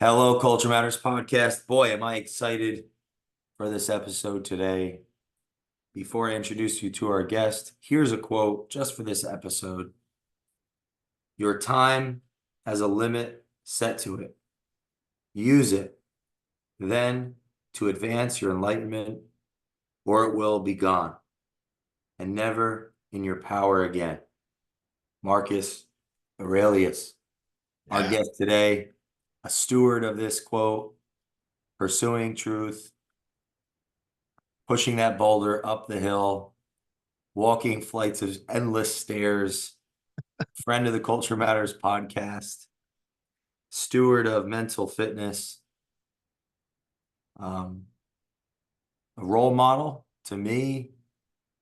Hello, Culture Matters podcast. Boy, am I excited for this episode today. Before I introduce you to our guest, here's a quote just for this episode. Your time has a limit set to it. Use it then to advance your enlightenment, or it will be gone and never in your power again. Marcus Aurelius, our Yeah. guest today, a steward of this quote, pursuing truth, pushing that boulder up the hill, walking flights of endless stairs, friend of the Culture Matters podcast, steward of mental fitness, um, a role model to me.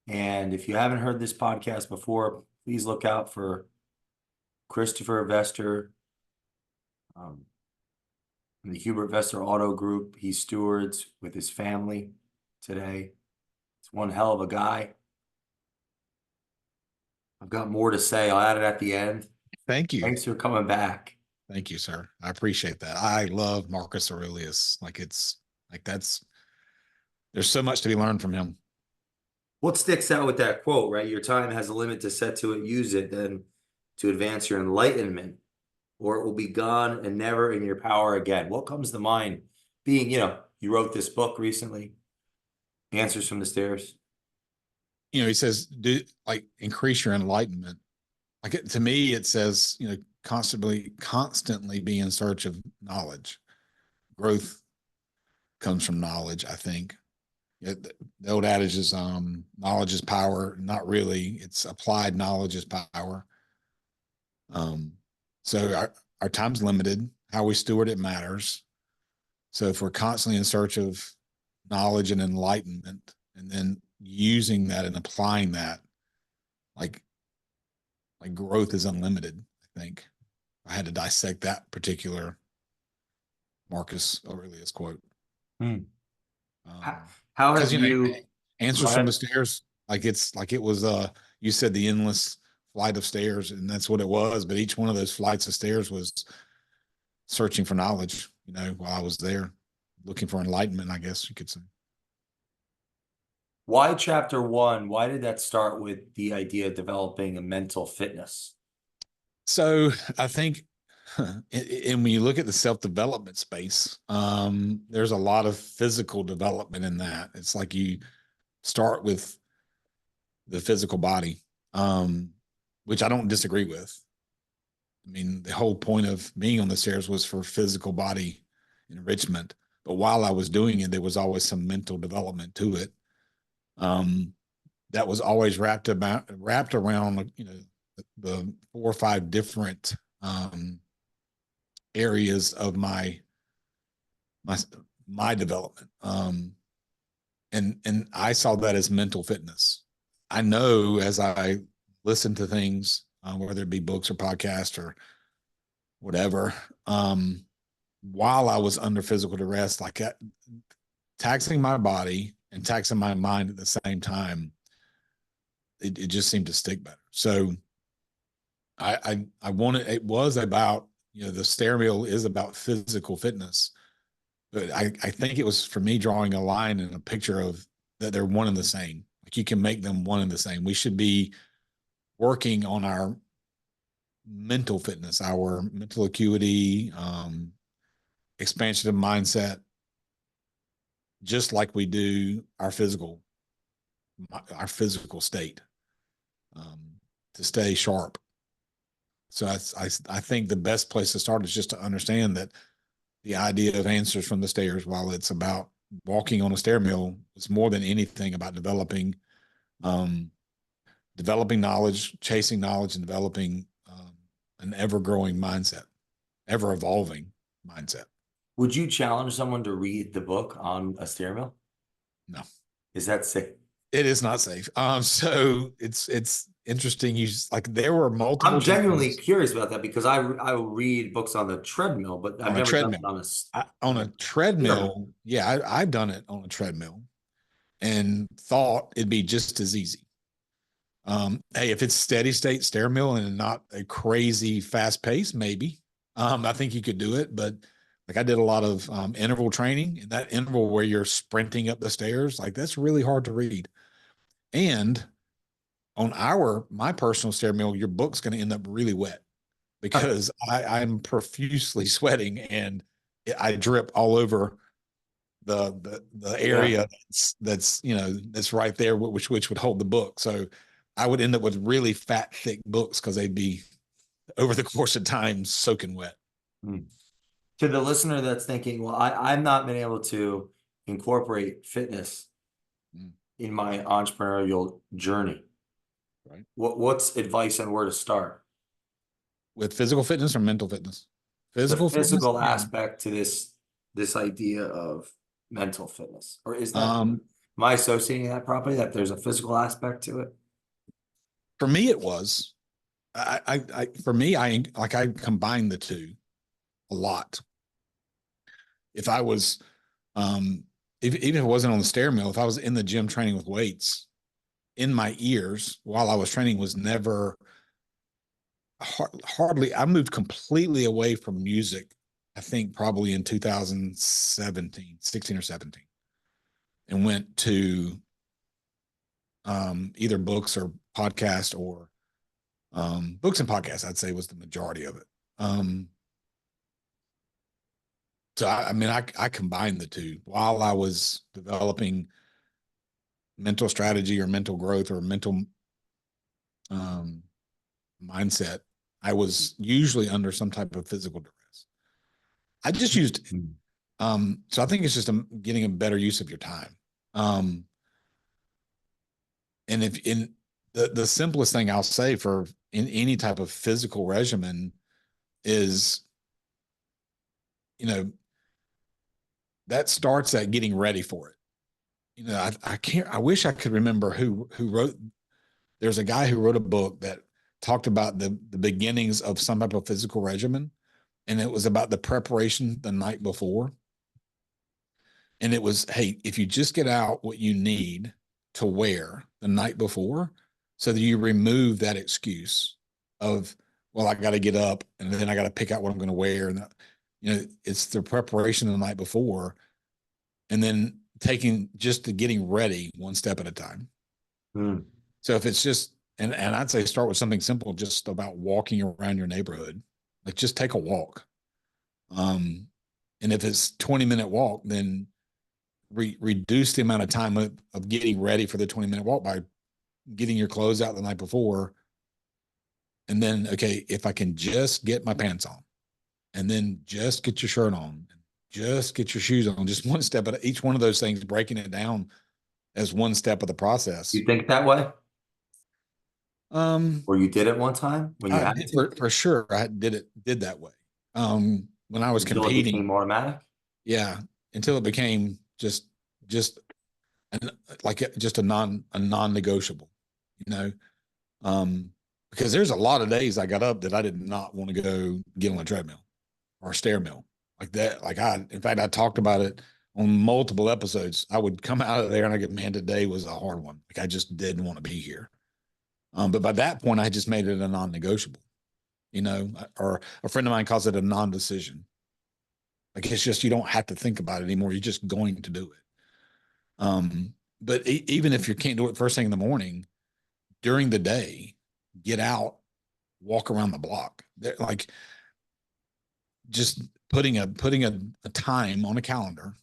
And if you haven't heard this podcast before, please look out for Christopher Vester, um, the Hubert Vester Auto Group. He stewards with his family today. It's one hell of a guy. I've got more to say. I'll add it at the end. Thank you. Thanks for coming back. Thank you, sir. I appreciate that. I love Marcus Aurelius. There's so much to be learned from him. What sticks out with that quote, right? Your time has a limit to set to it, use it then to advance your enlightenment, or it will be gone and never in your power again. What comes to mind being, you wrote this book recently, Answers from the Stairs. He says, increase your enlightenment. To me, it says, constantly be in search of knowledge. Growth comes from knowledge, I think. The old adage is knowledge is power. Not really. It's applied knowledge is power. So our time's limited. How we steward it matters. So if we're constantly in search of knowledge and enlightenment, and then using that and applying that, like growth is unlimited, I think. I had to dissect that particular Marcus Aurelius quote. How have you Answers from the Stairs, it was you said the endless flight of stairs, and that's what it was, but each one of those flights of stairs was searching for knowledge, while I was there, looking for enlightenment, I guess you could say. Why chapter one? Why did that start with the idea of developing a mental fitness? So I think, and when you look at the self-development space, there's a lot of physical development in that. It's like you start with the physical body, which I don't disagree with. I mean, the whole point of being on the stairs was for physical body enrichment. But while I was doing it, there was always some mental development to it. That was always wrapped around, the 4 or 5 different areas of my development. And I saw that as mental fitness. I know as I listen to things, whether it be books or podcasts or whatever, while I was under physical duress, taxing my body and taxing my mind at the same time, it just seemed to stick better. So I wanted, it was about, the stair mill is about physical fitness, but I think it was for me drawing a line and a picture of that they're one and the same. Like you can make them one and the same. We should be working on our mental fitness, our mental acuity, expansion of mindset, just like we do our physical state, to stay sharp. So I think the best place to start is just to understand that the idea of Answers from the Stairs, while it's about walking on a stair mill, it's more than anything about developing knowledge, chasing knowledge, and developing an ever-growing mindset, ever-evolving mindset. Would you challenge someone to read the book on a stair mill? No. Is that safe? It is not safe. So it's interesting. There were multiple. I'm genuinely curious about that because I will read books on the treadmill, but I've never done it on a treadmill. Yeah, I've done it on a treadmill and thought it'd be just as easy. Hey, if it's steady state stair mill and not a crazy fast pace, maybe. I think you could do it, but Like I did a lot of interval training, and that interval where you're sprinting up the stairs, like that's really hard to read. And on my personal stair mill, your book's going to end up really wet because I'm profusely sweating and I drip all over the area that's right there, which would hold the book. So I would end up with really fat, thick books because they'd be over the course of time soaking wet. Hmm. To the listener that's thinking, well, I've not been able to incorporate fitness Mm, in my entrepreneurial journey. right. What's advice on where to start? With physical fitness or mental fitness? The Physical fitness. physical Yeah. aspect to this idea of mental fitness, or is that, Um, am I associating that properly, that there's a physical aspect to it? for me, it was. For me, I combined the two a lot. If I was, um, even if it wasn't on the stair mill, if I was in the gym training with weights, in my ears while I was training was never hardly. I moved completely away from music. I think probably in 2017, 16 or 17, and went to either books or podcast or books and podcasts. I'd say was the majority of it. So I mean, I combined the two while I was developing mental strategy or mental growth or mental um, mindset. I was usually under some type of physical duress. I just used, Hmm. so I think it's just getting a better use of your time. Um, and if in the simplest thing I'll say for in any type of physical regimen is, you know, that starts at getting ready for it. You know, I can't, I wish I could remember who wrote, there's a guy who wrote a book that talked about the beginnings of some type of physical regimen. And it was about the preparation the night before. And it was, hey, if you just get out what you need to wear the night before, so that you remove that excuse of, well, I got to get up and then I got to pick out what I'm going to wear. And, it's the preparation the night before and then taking just to getting ready one step at a time. Hmm. So if it's just, and I'd say start with something simple, just about walking around your neighborhood, like just take a walk. Um, and if it's 20-minute walk, then reduce the amount of time of getting ready for the 20-minute walk by getting your clothes out the night before. And then, okay, if I can just get my pants on and then just get your shirt on, just get your shoes on, just one step at each one of those things, breaking it down as one step of the process. You think that way? Um, Or you did it one time when you I had did to, for sure. I did that way. When I was until it competing, became automatic? yeah, until it became just an, like just a non-negotiable, you know. Because there's a lot of days I got up that I did not want to go get on a treadmill or a stair mill like that. In fact, I talked about it on multiple episodes. I would come out of there and I get, man, today was a hard one. Like I just didn't want to be here. But by that point, I just made it a non-negotiable, or a friend of mine calls it a non-decision. Like it's just, you don't have to think about it anymore. You're just going to do it. But even if you can't do it first thing in the morning, during the day, get out, walk around the block. Like just putting a time on a calendar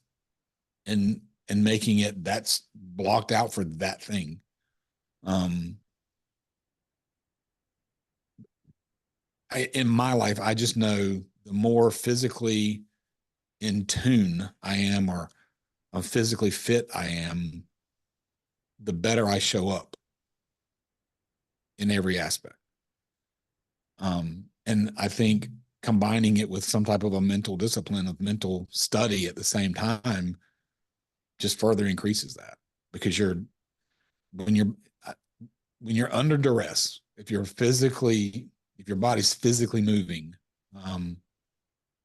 and making it that's blocked out for that thing. Um, in my life, I just know the more physically in tune I am, or physically fit I am, the better I show up in every aspect. And I think combining it with some type of a mental discipline of mental study at the same time just further increases that because when you're when you're under duress, if your body's physically moving, um,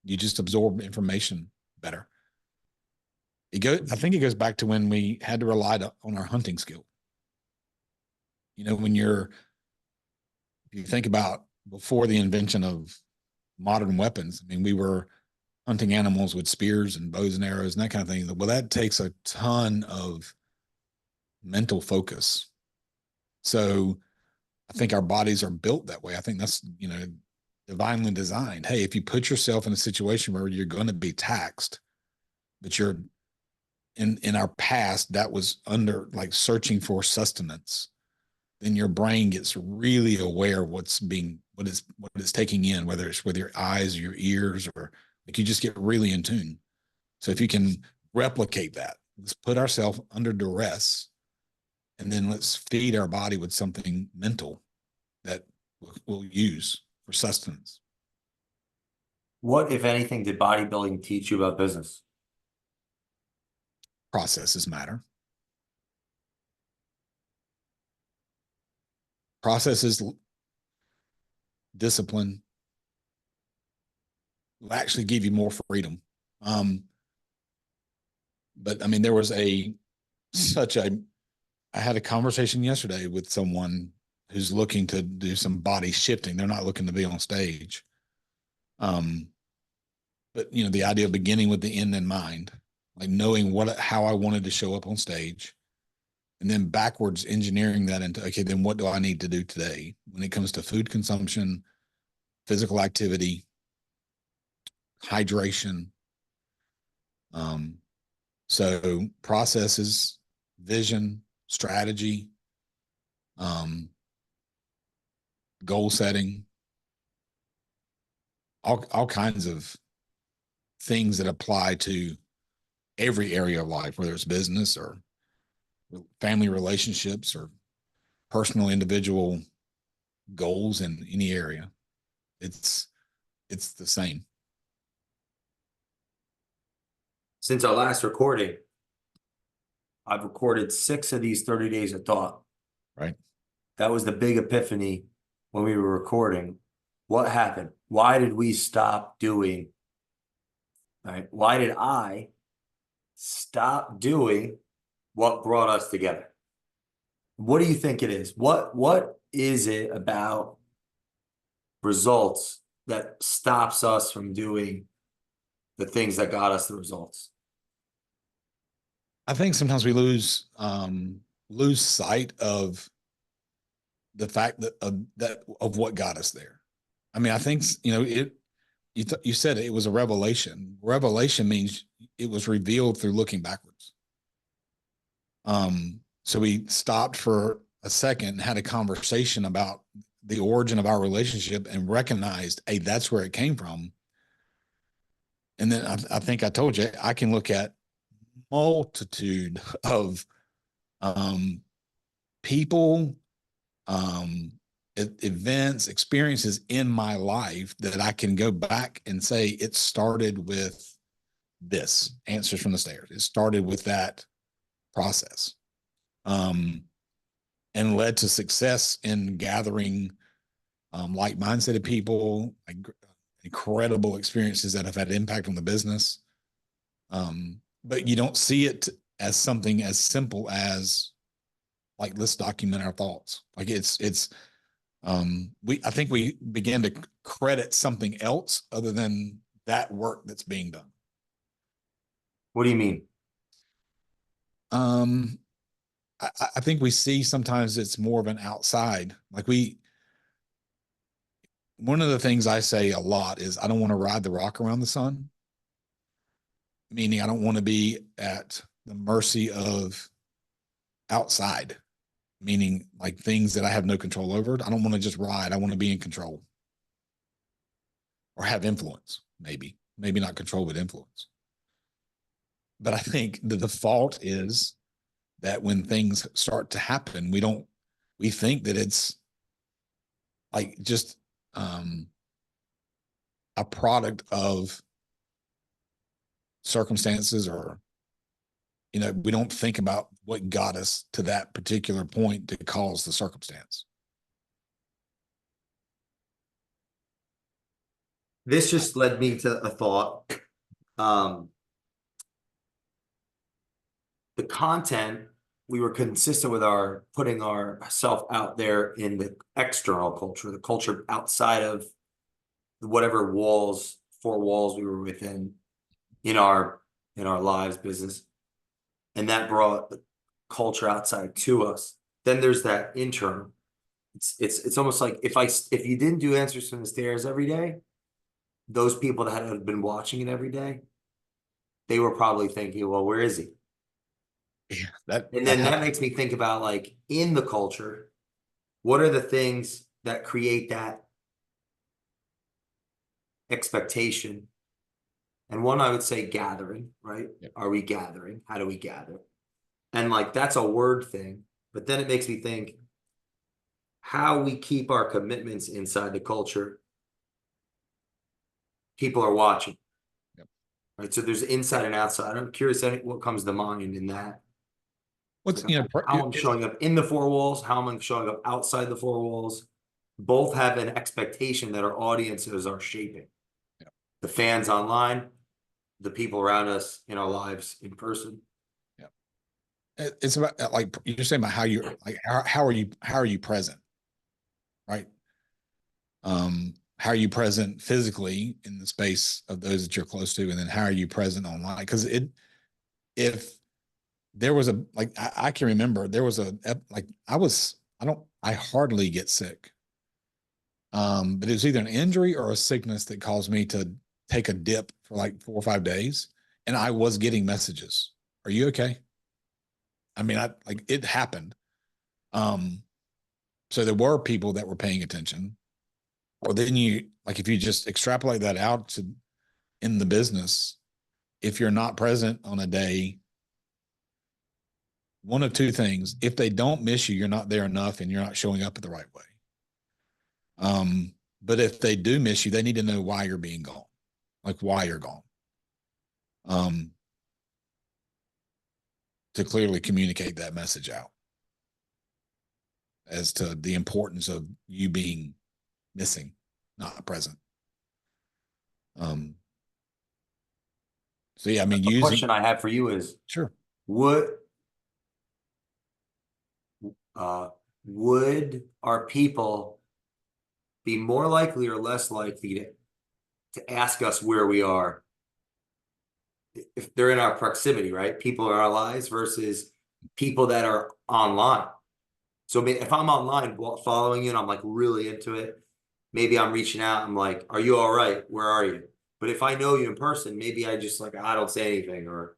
you just absorb information better. I think it goes back to when we had to rely on our hunting skill. If you think about before the invention of modern weapons, I mean, we were hunting animals with spears and bows and arrows and that kind of thing. Well, that takes a ton of mental focus. So I think our bodies are built that way. I think that's, divinely designed. Hey, if you put yourself in a situation where you're going to be taxed, but you're in our past, that was under like searching for sustenance, then your brain gets really aware of what it's taking in, whether it's with your eyes or your ears, or like you just get really in tune. So if you can replicate that, let's put ourselves under duress, and then let's feed our body with something mental that we'll use for sustenance. What, if anything, did bodybuilding teach you about business? Processes matter. Processes, discipline will actually give you more freedom. But I mean, there was I had a conversation yesterday with someone who's looking to do some body shifting. They're not looking to be on stage. But the idea of beginning with the end in mind, like knowing how I wanted to show up on stage, and then backwards engineering that into, okay, then what do I need to do today when it comes to food consumption, physical activity, hydration. So processes, vision, strategy, goal setting, all kinds of things that apply to every area of life, whether it's business or family relationships or personal individual goals in any area. It's the same. Since our last recording, I've recorded 6 of these 30 days of thought. Right. That was the big epiphany when we were recording. What happened? Why did we stop doing? Right? Why did I stop doing what brought us together? What do you think it is? What is it about results that stops us from doing the things that got us the results? I think sometimes we lose sight of the fact of what got us there. I mean, I think you said it was a revelation. Revelation means it was revealed through looking backwards. So we stopped for a second and had a conversation about the origin of our relationship and recognized, hey, that's where it came from. And then I think I told you I can look at multitude of people, events, experiences in my life that I can go back and say it started with this, Answers from the Stairs. It started with that process, and led to success in gathering like mindset of people, like incredible experiences that have had impact on the business. But you don't see it as something as simple as like, let's document our thoughts. Like I think we began to credit something else other than that work that's being done. What do you mean? I think we see sometimes it's more of an outside, like one of the things I say a lot is I don't want to ride the rock around the sun, meaning I don't want to be at the mercy of outside, meaning like things that I have no control over. I don't want to just ride. I want to be in control or have influence, maybe not control, but influence. But I think the default is that when things start to happen, we think that it's like just a product of circumstances, or we don't think about what got us to that particular point to cause the circumstance. This just led me to a thought. The content, we were consistent with our putting ourself out there in the external culture, the culture outside of whatever walls four walls we were within in our lives, business, and that brought the culture outside to us. Then there's that internal. It's almost like if you didn't do Answers from the Stairs every day, those people that had been watching it every day, they were probably thinking, well, where is he? Yeah, And then that makes me think about, like, in the culture, what are the things that create that expectation? And one, I would say gathering, right? Yep. Are we gathering? How do we gather? And like, that's a word thing, but then it makes me think how we keep our commitments inside the culture. People are watching. Yep. Right. So there's inside and outside. I'm curious what comes to mind in that. What's, Like, how I'm showing up in the four walls, how am I showing up outside the four walls? Both have an expectation that our audiences are shaping. Yep. The fans online, the people around us in our lives in person. Yeah. It's about, like you're saying, about how you, like, how are you present? Right. How are you present physically in the space of those that you're close to? And then how are you present online? Because if there was a, like, I can remember there was like, I hardly get sick. But it was either an injury or a sickness that caused me to take a dip for like 4 or 5 days. And I was getting messages. Are you okay? I mean, like, it happened. So there were people that were paying attention. Or then you, like, if you just extrapolate that out to in the business, if you're not present on a day, one of two things: if they don't miss you, you're not there enough and you're not showing up the right way. But if they do miss you, they need to know why you're being gone, like why you're gone, to clearly communicate that message out as to the importance of you being missing, not present. So yeah, I mean, The question I have for you is, sure. would would our people be more likely or less likely to ask us where we are if they're in our proximity, right? People in our lives versus people that are online. So if I'm online following you and I'm like really into it, maybe I'm reaching out. I'm like, are you all right? Where are you? But if I know you in person, maybe I just, like, I don't say anything, or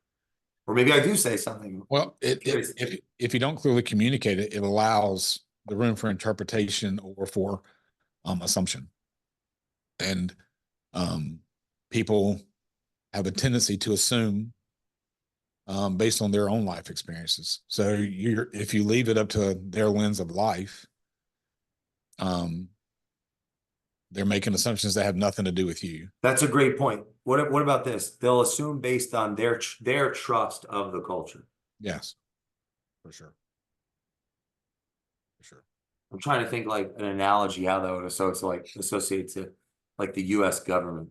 maybe I do say something. Well, if you don't clearly communicate it, it allows the room for interpretation or for assumption. And people have a tendency to assume based on their own life experiences. So if you leave it up to their lens of life, they're making assumptions that have nothing to do with you. That's a great point. What about this? They'll assume based on their trust of the culture. Yes, for sure. For sure. I'm trying to think, like, an analogy how that would associate to like the U.S. government.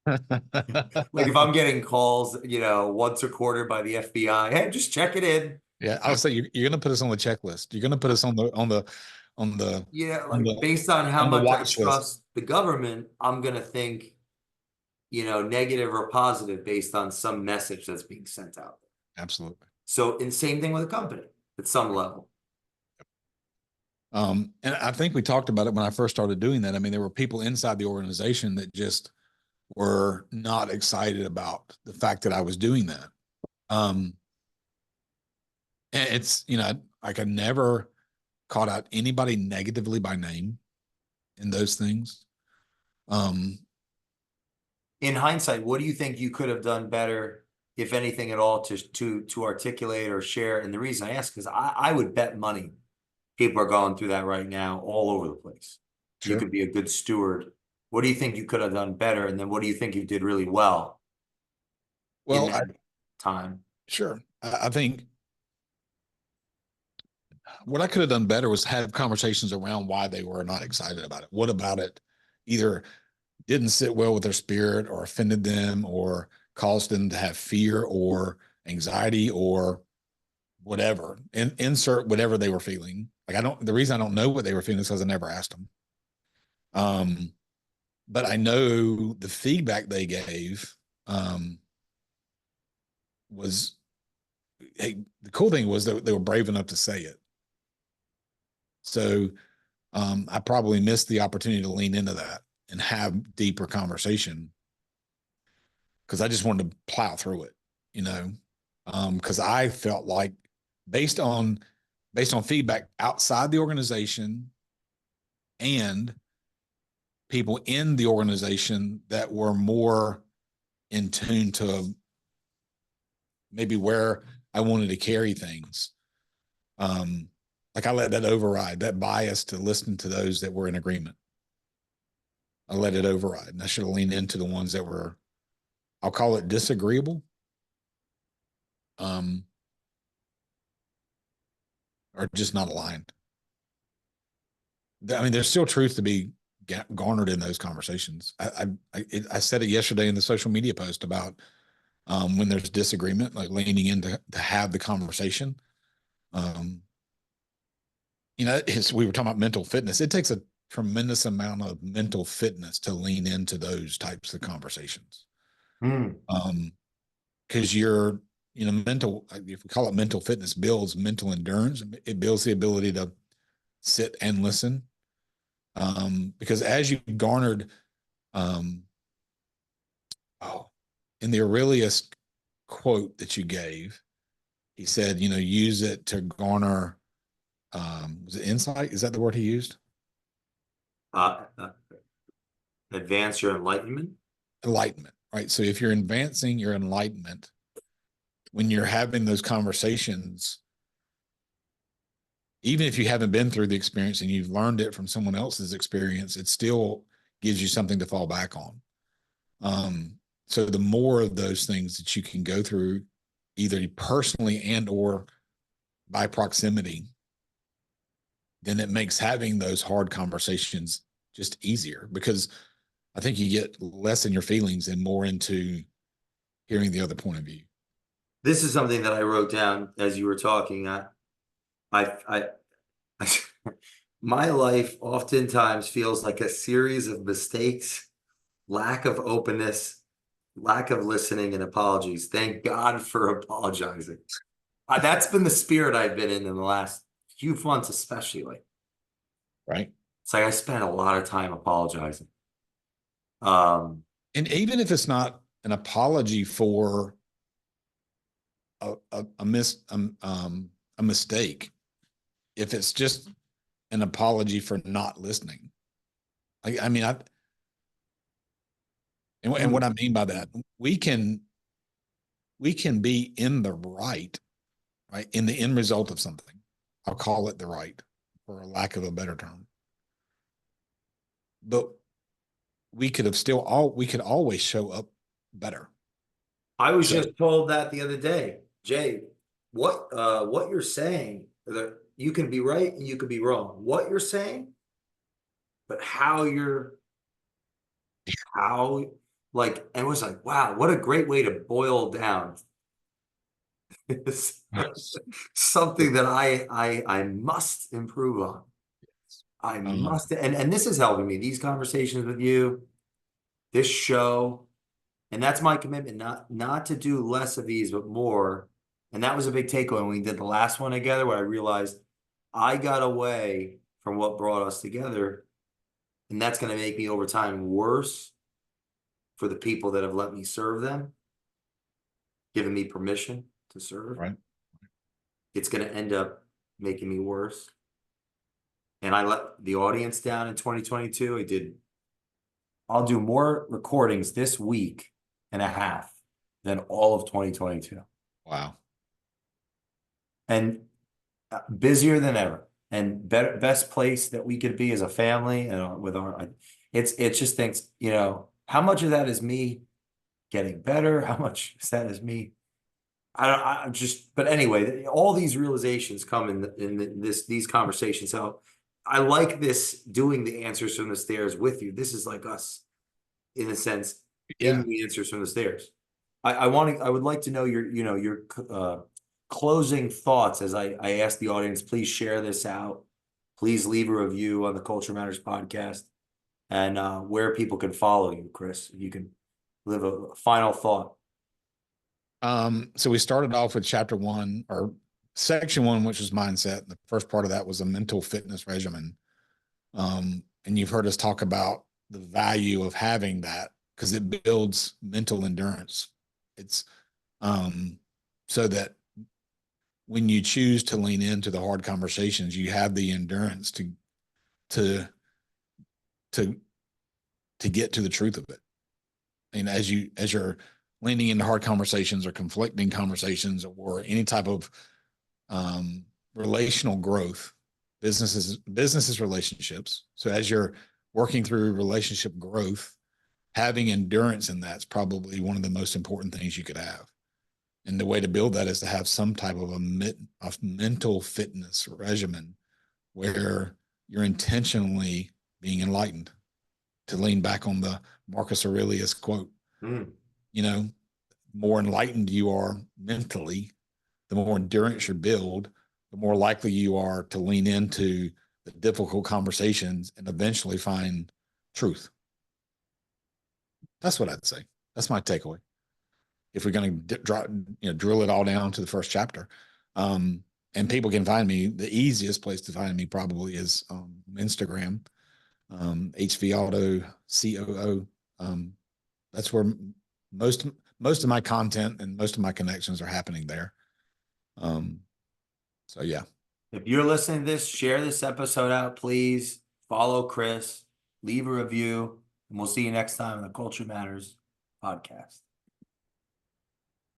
Like, if I'm getting calls, once a quarter by the FBI, hey, just check it in. Yeah, I'll say you're going to put us on the checklist. You're going to put us on the Yeah, like, based on how much I trust the government, I'm gonna think, negative or positive based on some message that's being sent out. Absolutely. So, same thing with a company at some level. And I think we talked about it when I first started doing that. I mean, there were people inside the organization that just were not excited about the fact that I was doing that. And it's, like, I never caught out anybody negatively by name in those things. In hindsight, what do you think you could have done better, if anything at all, to articulate or share? And the reason I ask is I would bet money people are going through that right now all over the place. Sure. You could be a good steward. What do you think you could have done better? And then what do you think you did really well in that time? Sure. I think what I could have done better was have conversations around why they were not excited about it. What about it either didn't sit well with their spirit or offended them or caused them to have fear or anxiety or whatever, and insert whatever they were feeling. Like, the reason I don't know what they were feeling is because I never asked them. but I know the feedback they gave was, hey, the cool thing was that they were brave enough to say it. So I probably missed the opportunity to lean into that and have deeper conversation because I just wanted to plow through it, you know, because I felt like based on feedback outside the organization and people in the organization that were more in tune to maybe where I wanted to carry things. Like I let that override that bias to listen to those that were in agreement. I let it override, and I should have leaned into the ones that were, I'll call it disagreeable, or just not aligned. I mean, there's still truth to be garnered in those conversations. I said it yesterday in the social media post about when there's disagreement, like leaning in to have the conversation. You know, we were talking about mental fitness. It takes a tremendous amount of mental fitness to lean into those types of conversations. Because you're, you know, mental, if we call it mental fitness, builds mental endurance. It builds the ability to sit and listen. Because as you garnered, in the Aurelius quote that you gave, he said, you know, use it to garner, was it insight? Is that the word he used? Advance your enlightenment. Enlightenment, right? So if you're advancing your enlightenment, when you're having those conversations, even if you haven't been through the experience and you've learned it from someone else's experience, it still gives you something to fall back on. So the more of those things that you can go through, either personally and or by proximity, then it makes having those hard conversations just easier, because I think you get less in your feelings and more into hearing the other point of view. This is something that I wrote down as you were talking. I my life oftentimes feels like a series of mistakes, lack of openness, lack of listening, and apologies. Thank God for apologizing. That's been the spirit I've been in the last few months, especially. Right. It's like I spent a lot of time apologizing. And even if it's not an apology for a mistake, if it's just an apology for not listening, I mean, and what I mean by that, we can be in the right, in the end result of something. I'll call it the right, for a lack of a better term. But we could always show up better. I was just told that the other day, Jay, what you're saying, that you can be right and you could be wrong. What you're saying, but like, and it was like, wow, what a great way to boil down something that I must improve on. I must, and this is helping me, these conversations with you, this show, and that's my commitment, not to do less of these, but more. And that was a big takeaway when we did the last one together, where I realized I got away from what brought us together, and that's going to make me over time worse for the people that have let me serve them, given me permission to serve. Right. It's going to end up making me worse. And I let the audience down in 2022. I'll do more recordings this week and a half than all of 2022. Wow. And busier than ever, and best place that we could be as a family, and with our, it just thinks, you know, how much of that is me getting better? How much is that is me? I'm just, but anyway, all these realizations come in these conversations. So I like this, doing the answers from the stairs with you. This is like us, in a sense, in the answers from the stairs. I would like to know your closing thoughts as I ask the audience. Please share this out. Please leave a review on the Culture Matters podcast. and where people can follow you, Chris. You can live a final thought. So we started off with chapter 1 or section 1, which was mindset. The first part of that was a mental fitness regimen. And you've heard us talk about the value of having that because it builds mental endurance. It's so that when you choose to lean into the hard conversations, you have the endurance to get to the truth of it. And as you're leaning into hard conversations or conflicting conversations or any type of relational growth, businesses relationships. So as you're working through relationship growth, having endurance in that's probably one of the most important things you could have. And the way to build that is to have some type of a mental fitness regimen where you're intentionally being enlightened. To lean back on the Marcus Aurelius quote, you know, more enlightened you are mentally, the more endurance you build, the more likely you are to lean into the difficult conversations and eventually find truth. That's what I'd say. That's my takeaway. If we're going to drill it all down to the first chapter, and people can find me, the easiest place to find me probably is Instagram, HV Auto COO. That's where most of my content and most of my connections are happening there. So yeah. If you're listening to this, share this episode out, please. Follow Chris, leave a review, and we'll see you next time on the Culture Matters podcast.